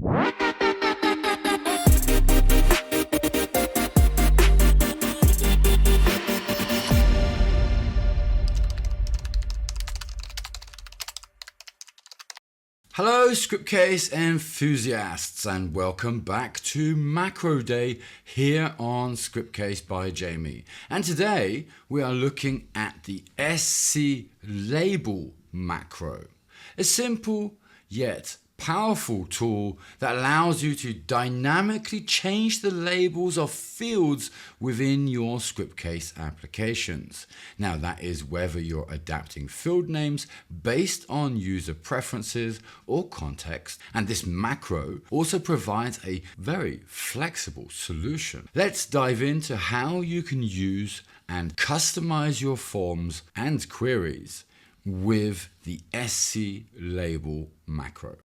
Hello Scriptcase enthusiasts, and welcome back to Macro Day here on Scriptcase by Jamie. And today we are looking at the SC label macro, a simple yet powerful tool that allows you to dynamically change the labels of fields within your Scriptcase applications. Now that is whether you're adapting field names based on user preferences or context, and this macro also provides a very flexible solution. Let's dive into how you can use and customize your forms and queries with the SC label macro.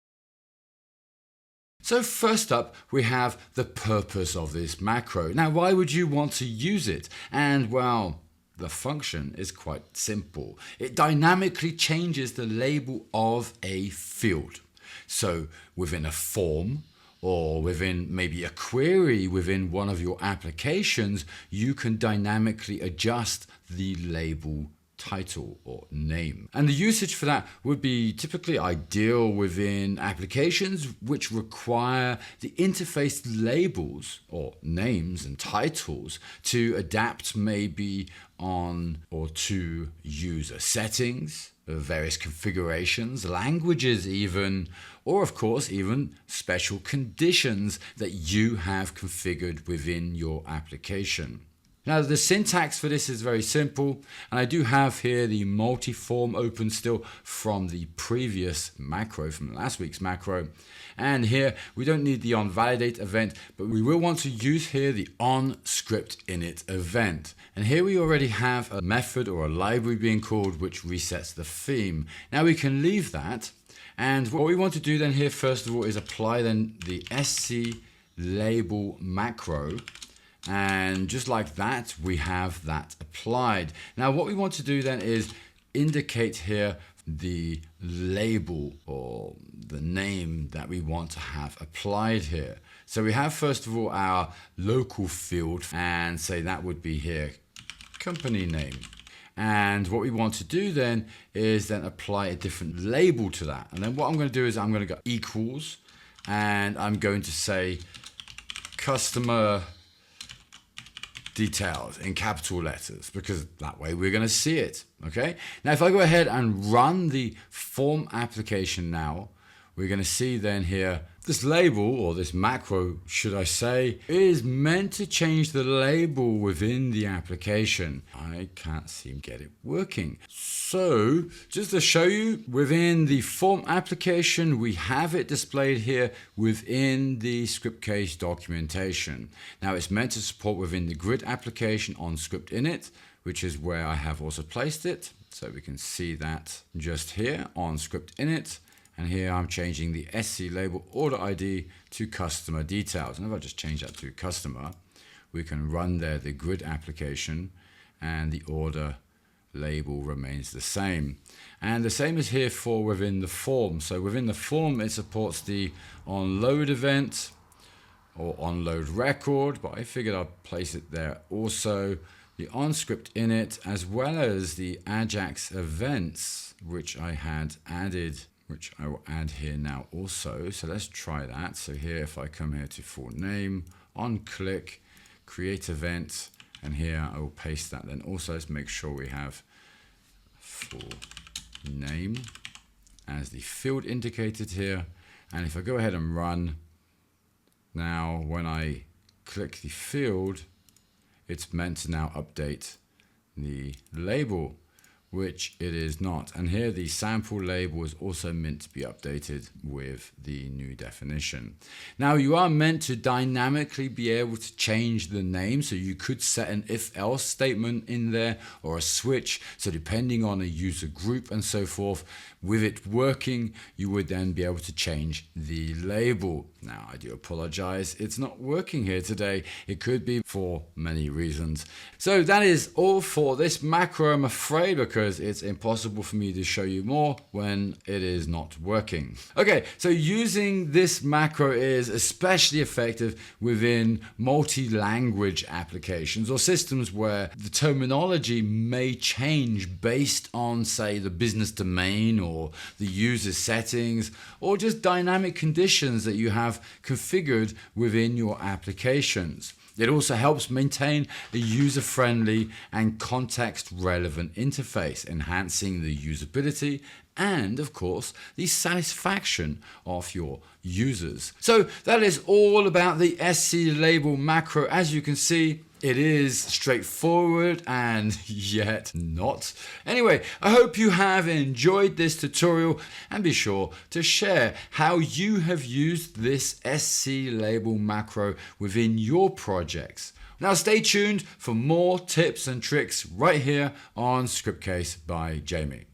So first up, we have the purpose of this macro. Now, why would you want to use it? And well, the function is quite simple. It dynamically changes the label of a field. So within a form or within maybe a query within one of your applications, you can dynamically adjust the label title or name. And the usage for that would be typically ideal within applications which require the interface labels or names and titles to adapt maybe on or to user settings, various configurations, languages even, or of course even special conditions that you have configured within your application. Now the syntax for this is very simple, and I do have here the multi-form open still from the previous macro, from last week's macro. And here we don't need the onValidate event, but we will want to use here the onScriptInit event. And here we already have a method or a library being called which resets the theme. Now we can leave that, and what we want to do then here first of all is apply then the SC label macro. And just like that, we have that applied. Now what we want to do then is indicate here the label or the name that we want to have applied here. So we have first of all our local field, and say that would be here company name. And what we want to do then is then apply a different label to that. And then what I'm going to do is I'm going to go equals, and I'm going to say customer details in capital letters, because that way we're going to see it. Okay, now if I go ahead and run the form application now, we're going to see then here this label, or this macro should I say, is meant to change the label within the application. I can't seem to get it working. So just to show you, within the form application, we have it displayed here within the Scriptcase documentation. Now it's meant to support within the grid application on ScriptInit, which is where I have also placed it. So we can see that just here on ScriptInit. And here I'm changing the SC label order ID to customer details. And if I just change that to customer, we can run there the grid application, and the order label remains the same. And the same is here for within the form. So within the form, it supports the onLoad event or onLoad record, but I figured I'd place it there also. The onScriptInit, as well as the Ajax events, which I had added, which I will add here now also. So let's try that. So here, if I come here to full name, on click, create event, and here I will paste that then also. Let's make sure we have full name as the field indicated here. And if I go ahead and run, now when I click the field, it's meant to now update the label, which it is not. And here the sample label is also meant to be updated with the new definition. Now you are meant to dynamically be able to change the name, so you could set an if-else statement in there or a switch. So depending on a user group and so forth, with it working, you would then be able to change the label. Now I do apologize, it's not working here today. It could be for many reasons. So that is all for this macro, I'm afraid, because because it's impossible for me to show you more when it is not working. Okay, so using this macro is especially effective within multi-language applications or systems where the terminology may change based on, say, the business domain or the user settings or just dynamic conditions that you have configured within your applications. It also helps maintain a user-friendly and context-relevant interface, enhancing the usability and, of course, the satisfaction of your users. So that is all about the SC label macro. As you can see, it is straightforward and yet not. Anyway, I hope you have enjoyed this tutorial and be sure to share how you have used this SC label macro within your projects. Now stay tuned for more tips and tricks right here on Scriptcase by Jamie.